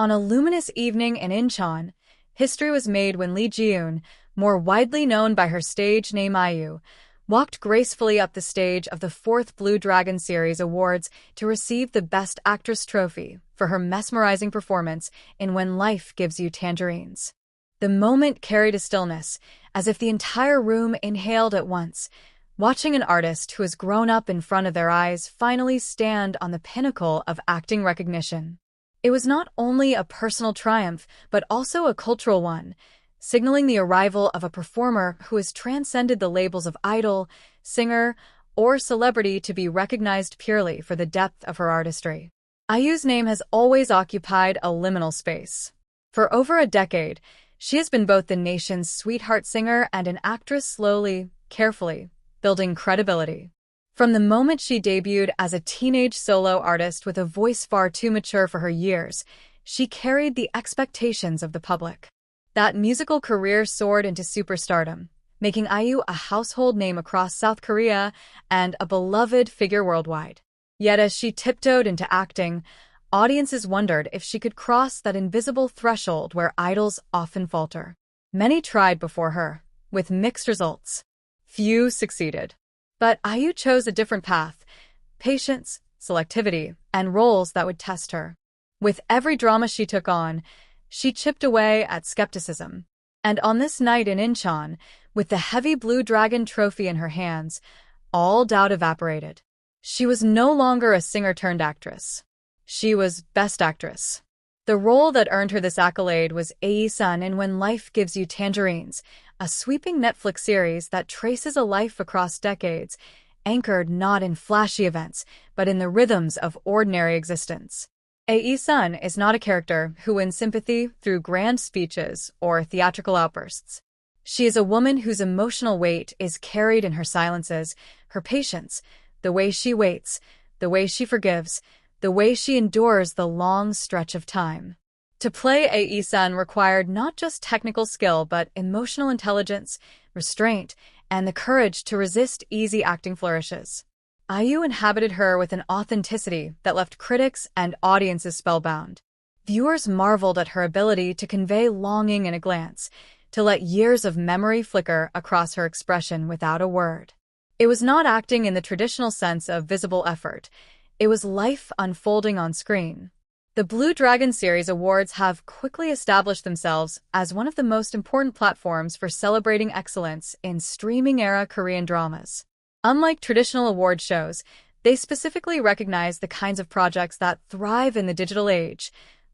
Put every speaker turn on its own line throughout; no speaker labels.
On a luminous evening in Incheon, history was made when Ji-Eun, more widely known by her stage name IU, walked gracefully up the stage of the fourth Blue Dragon Series Awards to receive the Best Actress trophy for her mesmerizing performance in When Life Gives You Tangerines. The moment carried a stillness, as if the entire room inhaled at once, watching an artist who has grown up in front of their eyes finally stand on the pinnacle of acting recognition. It was not only a personal triumph, but also a cultural one, signaling the arrival of a performer who has transcended the labels of idol, singer, or celebrity to be recognized purely for the depth of her artistry. IU's name has always occupied a liminal space. For over a decade, she has been both the nation's sweetheart singer and an actress slowly, carefully, building credibility. From the moment she debuted as a teenage solo artist with a voice far too mature for her years, she carried the expectations of the public. That musical career soared into superstardom, making IU a household name across South Korea and a beloved figure worldwide. Yet as she tiptoed into acting, audiences wondered if she could cross that invisible threshold where idols often falter. Many tried before her, with mixed results. Few succeeded. But IU chose a different path: patience, selectivity, and roles that would test her. With every drama she took on, she chipped away at skepticism. And on this night in Incheon, with the heavy Blue Dragon trophy in her hands, all doubt evaporated. She was no longer a singer-turned-actress. She was Best Actress. The role that earned her this accolade was Ae-sun in When Life Gives You Tangerines, a sweeping Netflix series that traces a life across decades, anchored not in flashy events, but in the rhythms of ordinary existence. Ae-sun is not a character who wins sympathy through grand speeches or theatrical outbursts. She is a woman whose emotional weight is carried in her silences, her patience, the way she waits, the way she forgives, the way she endures the long stretch of time. To play Ae-sun required not just technical skill, but emotional intelligence, restraint, and the courage to resist easy acting flourishes. IU inhabited her with an authenticity that left critics and audiences spellbound. Viewers marveled at her ability to convey longing in a glance, to let years of memory flicker across her expression without a word. It was not acting in the traditional sense of visible effort. It was life unfolding on screen. The Blue Dragon Series Awards have quickly established themselves as one of the most important platforms for celebrating excellence in streaming-era Korean dramas. Unlike traditional award shows, they specifically recognize the kinds of projects that thrive in the digital age: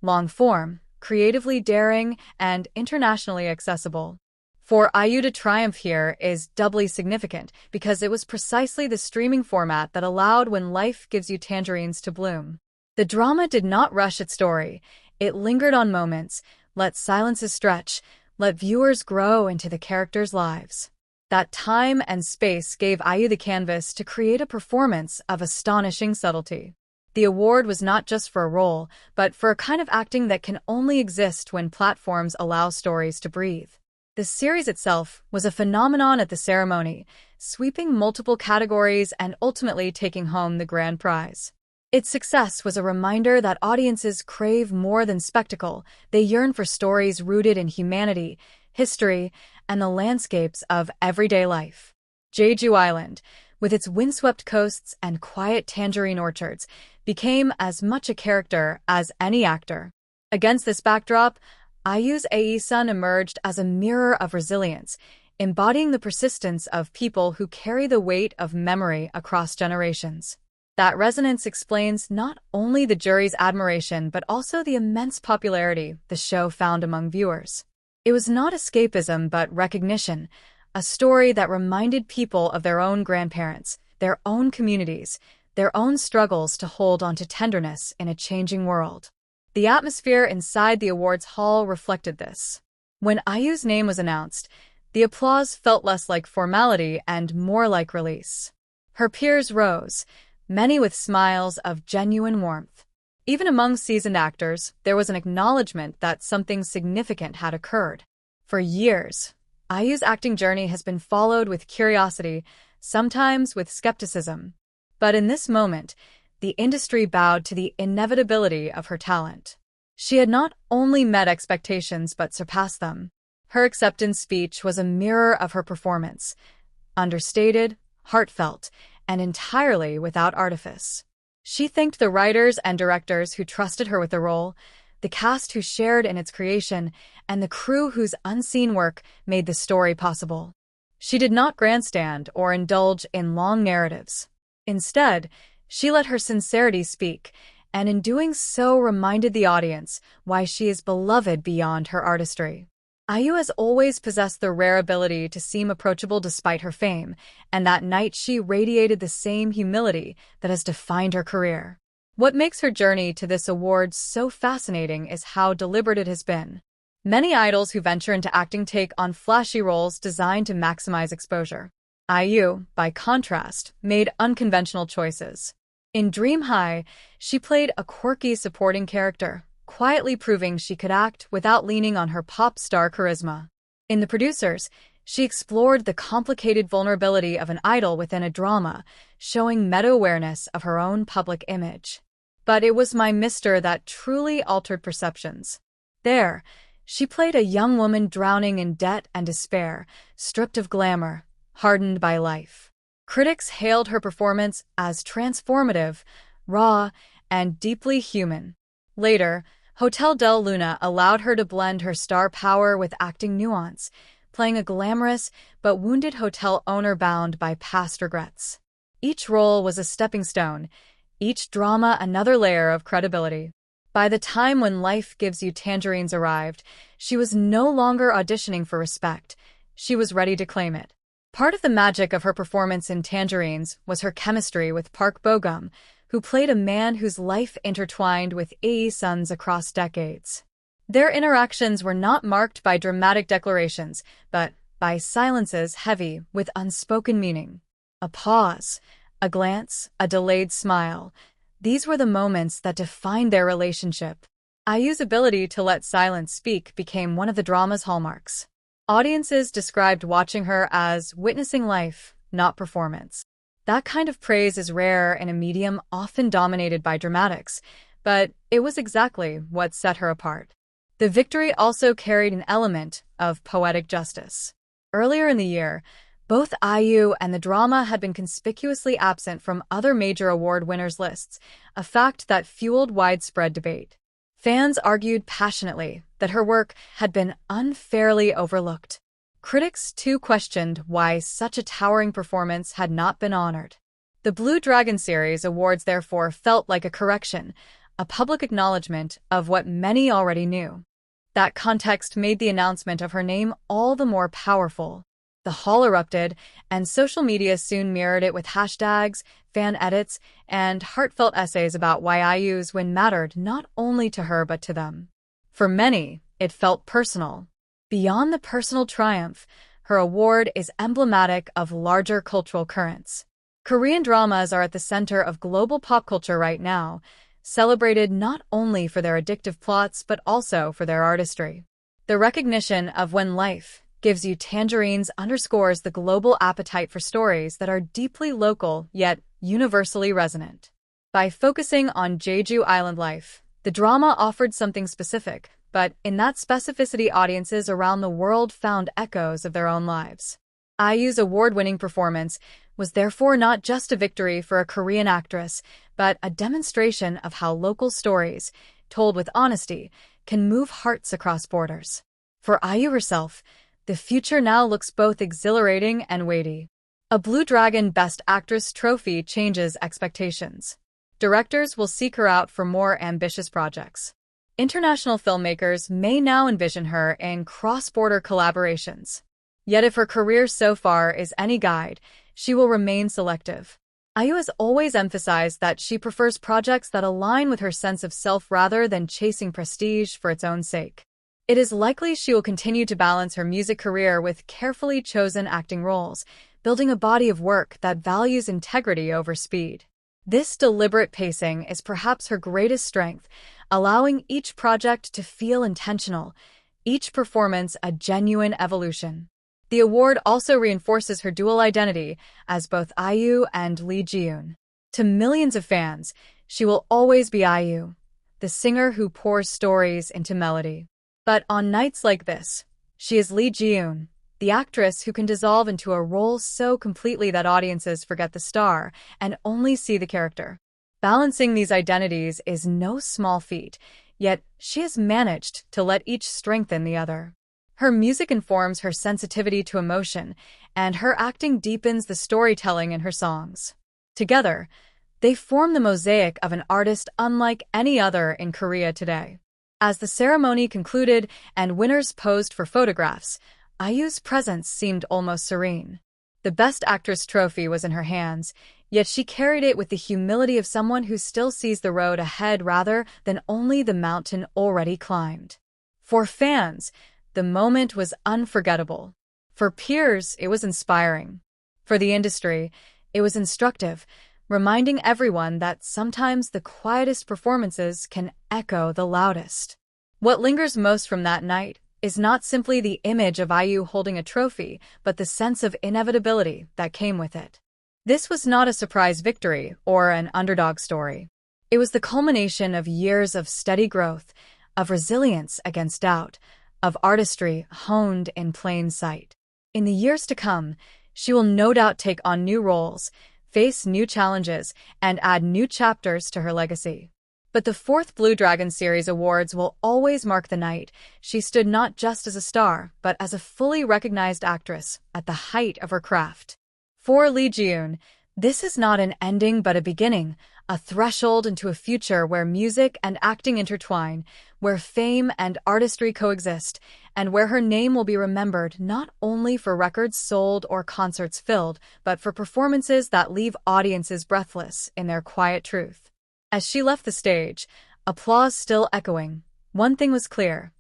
long-form, creatively daring, and internationally accessible. For IU to triumph here is doubly significant because it was precisely the streaming format that allowed When Life Gives You Tangerines to bloom. The drama did not rush its story. It lingered on moments, let silences stretch, let viewers grow into the characters' lives. That time and space gave IU the canvas to create a performance of astonishing subtlety. The award was not just for a role, but for a kind of acting that can only exist when platforms allow stories to breathe. The series itself was a phenomenon at the ceremony, sweeping multiple categories and ultimately taking home the grand prize. Its success was a reminder that audiences crave more than spectacle. They yearn for stories rooted in humanity, history, and the landscapes of everyday life. Jeju Island, with its windswept coasts and quiet tangerine orchards, became as much a character as any actor. Against this backdrop, IU's Ae-sun emerged as a mirror of resilience, embodying the persistence of people who carry the weight of memory across generations. That resonance explains not only the jury's admiration but also the immense popularity the show found among viewers. It was not escapism but recognition, a story that reminded people of their own grandparents, their own communities, their own struggles to hold on to tenderness in a changing world. The atmosphere inside the awards hall reflected this. When IU's name was announced, the applause felt less like formality and more like release. Her peers rose, many with smiles of genuine warmth. Even among seasoned actors, there was an acknowledgement that something significant had occurred. For years, IU's acting journey has been followed with curiosity, sometimes with skepticism. But in this moment, the industry bowed to the inevitability of her talent. She had not only met expectations but surpassed them. Her acceptance speech was a mirror of her performance, understated, heartfelt, and entirely without artifice. She thanked the writers and directors who trusted her with the role, the cast who shared in its creation, and the crew whose unseen work made the story possible. She did not grandstand or indulge in long narratives. Instead, she let her sincerity speak, and in doing so reminded the audience why she is beloved beyond her artistry. IU has always possessed the rare ability to seem approachable despite her fame, and that night she radiated the same humility that has defined her career. What makes her journey to this award so fascinating is how deliberate it has been. Many idols who venture into acting take on flashy roles designed to maximize exposure. IU, by contrast, made unconventional choices. In Dream High, she played a quirky supporting character, quietly proving she could act without leaning on her pop star charisma. In The Producers, she explored the complicated vulnerability of an idol within a drama, showing meta-awareness of her own public image. But it was My Mister that truly altered perceptions. There, she played a young woman drowning in debt and despair, stripped of glamour, hardened by life. Critics hailed her performance as transformative, raw, and deeply human. Later, Hotel del Luna allowed her to blend her star power with acting nuance, playing a glamorous but wounded hotel owner bound by past regrets. Each role was a stepping stone, each drama another layer of credibility. By the time When Life Gives You Tangerines arrived, she was no longer auditioning for respect. She was ready to claim it. Part of the magic of her performance in Tangerines was her chemistry with Park Bo-gum, who played a man whose life intertwined with Sun's across decades. Their interactions were not marked by dramatic declarations, but by silences heavy with unspoken meaning. A pause, a glance, a delayed smile. These were the moments that defined their relationship. IU's ability to let silence speak became one of the drama's hallmarks. Audiences described watching her as witnessing life, not performance. That kind of praise is rare in a medium often dominated by dramatics, but it was exactly what set her apart. The victory also carried an element of poetic justice. Earlier in the year, both IU and the drama had been conspicuously absent from other major award winners' lists, a fact that fueled widespread debate. Fans argued passionately that her work had been unfairly overlooked. Critics, too, questioned why such a towering performance had not been honored. The Blue Dragon series awards therefore felt like a correction, a public acknowledgement of what many already knew. That context made the announcement of her name all the more powerful. The hall erupted, and social media soon mirrored it with hashtags, fan edits, and heartfelt essays about why IU's win mattered not only to her but to them. For many, it felt personal. Beyond the personal triumph, her award is emblematic of larger cultural currents. Korean dramas are at the center of global pop culture right now, celebrated not only for their addictive plots but also for their artistry. The recognition of When Life Gives You Tangerines underscores the global appetite for stories that are deeply local yet universally resonant. By focusing on Jeju Island life, the drama offered something specific, but in that specificity audiences around the world found echoes of their own lives. IU's award-winning performance was therefore not just a victory for a Korean actress, but a demonstration of how local stories, told with honesty, can move hearts across borders. For IU herself, the future now looks both exhilarating and weighty. A Blue Dragon Best Actress trophy changes expectations. Directors will seek her out for more ambitious projects. International filmmakers may now envision her in cross-border collaborations. Yet if her career so far is any guide, she will remain selective. IU has always emphasized that she prefers projects that align with her sense of self rather than chasing prestige for its own sake. It is likely she will continue to balance her music career with carefully chosen acting roles, building a body of work that values integrity over speed. This deliberate pacing is perhaps her greatest strength, allowing each project to feel intentional, each performance a genuine evolution. The award also reinforces her dual identity as both IU and Ji-Eun. To millions of fans, she will always be IU, the singer who pours stories into melody. But on nights like this, she is Lee Ji-Eun, the actress who can dissolve into a role so completely that audiences forget the star and only see the character. Balancing these identities is no small feat, yet she has managed to let each strengthen the other. Her music informs her sensitivity to emotion, and her acting deepens the storytelling in her songs. Together, they form the mosaic of an artist unlike any other in Korea today. As the ceremony concluded and winners posed for photographs, IU's presence seemed almost serene. The Best Actress trophy was in her hands, yet she carried it with the humility of someone who still sees the road ahead rather than only the mountain already climbed. For fans, the moment was unforgettable. For peers, it was inspiring. For the industry, it was instructive, reminding everyone that sometimes the quietest performances can echo the loudest. What lingers most from that night is not simply the image of IU holding a trophy, but the sense of inevitability that came with it. This was not a surprise victory or an underdog story. It was the culmination of years of steady growth, of resilience against doubt, of artistry honed in plain sight. In the years to come, she will no doubt take on new roles, face new challenges, and add new chapters to her legacy. But the fourth Blue Dragon Series Awards will always mark the night she stood not just as a star, but as a fully recognized actress at the height of her craft. For Lee Ji-Eun, this is not an ending but a beginning, a threshold into a future where music and acting intertwine, where fame and artistry coexist, and where her name will be remembered not only for records sold or concerts filled, but for performances that leave audiences breathless in their quiet truth. As she left the stage, applause still echoing, one thing was clear: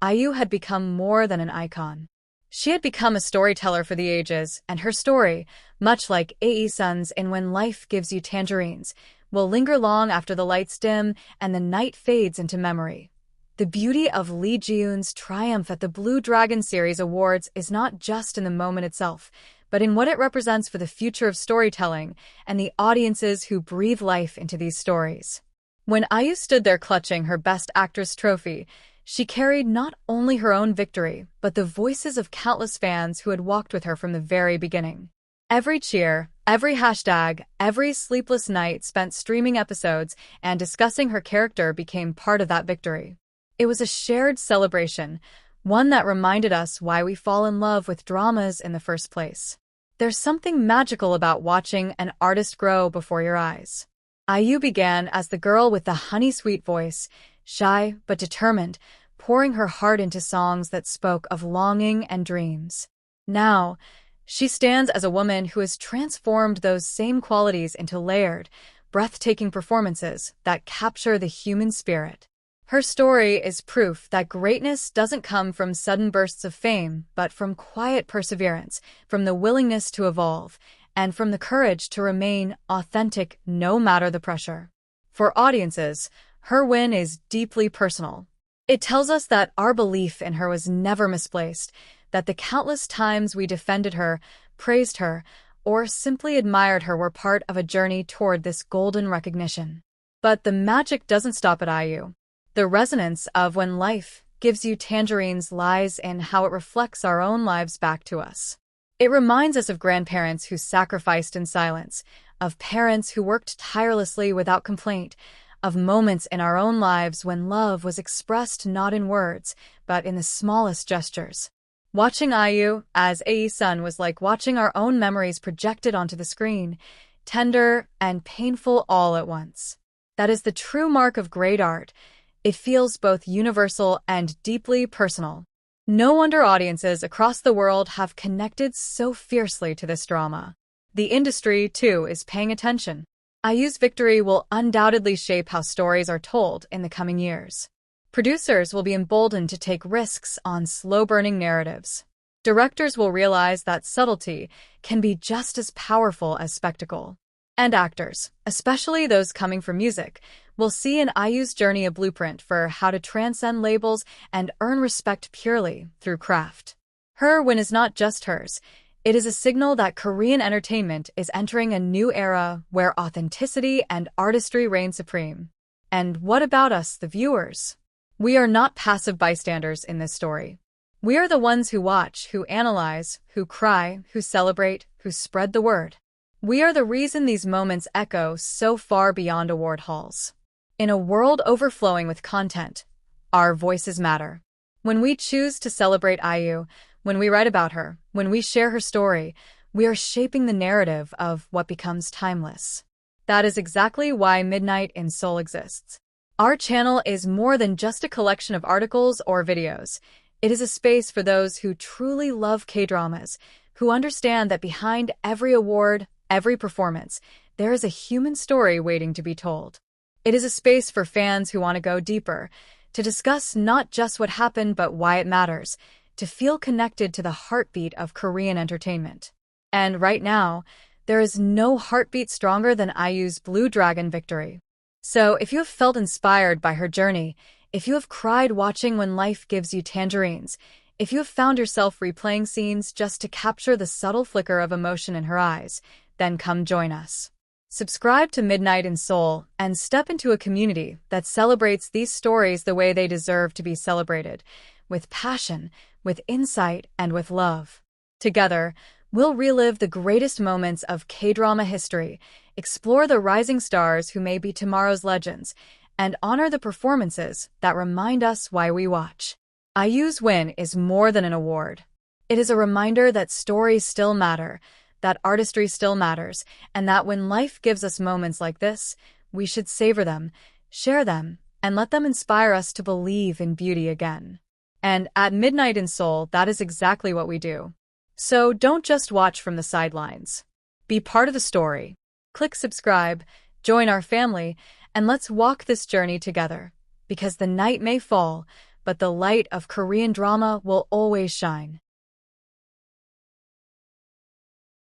IU had become more than an icon. She had become a storyteller for the ages, and her story, much like Ae-sun's in When Life Gives You Tangerines, will linger long after the lights dim and the night fades into memory. The beauty of Lee Ji-Eun's triumph at the Blue Dragon Series Awards is not just in the moment itself, but in what it represents for the future of storytelling and the audiences who breathe life into these stories. When IU stood there clutching her Best Actress trophy, she carried not only her own victory, but the voices of countless fans who had walked with her from the very beginning. Every cheer, every hashtag, every sleepless night spent streaming episodes and discussing her character became part of that victory. It was a shared celebration, one that reminded us why we fall in love with dramas in the first place. There's something magical about watching an artist grow before your eyes. IU began as the girl with the honey-sweet voice, shy but determined, pouring her heart into songs that spoke of longing and dreams. Now, she stands as a woman who has transformed those same qualities into layered, breathtaking performances that capture the human spirit. Her story is proof that greatness doesn't come from sudden bursts of fame, but from quiet perseverance, from the willingness to evolve, and from the courage to remain authentic no matter the pressure. For audiences, her win is deeply personal. It tells us that our belief in her was never misplaced, that the countless times we defended her, praised her, or simply admired her were part of a journey toward this golden recognition. But the magic doesn't stop at IU. The resonance of When Life Gives You Tangerines lies in how it reflects our own lives back to us. It reminds us of grandparents who sacrificed in silence, of parents who worked tirelessly without complaint, of moments in our own lives when love was expressed not in words, but in the smallest gestures. Watching IU as Ae-sun was like watching our own memories projected onto the screen, tender and painful all at once. That is the true mark of great art. It feels both universal and deeply personal. No wonder audiences across the world have connected so fiercely to this drama. The industry, too, is paying attention. IU's victory will undoubtedly shape how stories are told in the coming years. Producers will be emboldened to take risks on slow-burning narratives. Directors will realize that subtlety can be just as powerful as spectacle. And actors, especially those coming from music, will see in IU's journey a blueprint for how to transcend labels and earn respect purely through craft. Her win is not just hers. It is a signal that Korean entertainment is entering a new era where authenticity and artistry reign supreme. And what about us, the viewers? We are not passive bystanders in this story. We are the ones who watch, who analyze, who cry, who celebrate, who spread the word. We are the reason these moments echo so far beyond award halls. In a world overflowing with content, our voices matter. When we choose to celebrate IU, when we write about her, when we share her story, we are shaping the narrative of what becomes timeless. That is exactly why Midnight in Seoul exists. Our channel is more than just a collection of articles or videos. It is a space for those who truly love K-dramas, who understand that behind every award, every performance, there is a human story waiting to be told. It is a space for fans who want to go deeper, to discuss not just what happened but why it matters, to feel connected to the heartbeat of Korean entertainment. And right now, there is no heartbeat stronger than IU's Blue Dragon victory. So if you have felt inspired by her journey, if you have cried watching when life gives you tangerines, if you have found yourself replaying scenes just to capture the subtle flicker of emotion in her eyes, then come join us. Subscribe to Midnight in Seoul and step into a community that celebrates these stories the way they deserve to be celebrated, with passion, with insight, and with love. Together, we'll relive the greatest moments of K-drama history, explore the rising stars who may be tomorrow's legends, and honor the performances that remind us why we watch. IU's win is more than an award. It is a reminder that stories still matter, that artistry still matters, and that when life gives us moments like this, we should savor them, share them, and let them inspire us to believe in beauty again. And at Midnight in Seoul, that is exactly what we do. So don't just watch from the sidelines. Be part of the story. Click subscribe, join our family, and let's walk this journey together. Because the night may fall, but the light of Korean drama will always shine.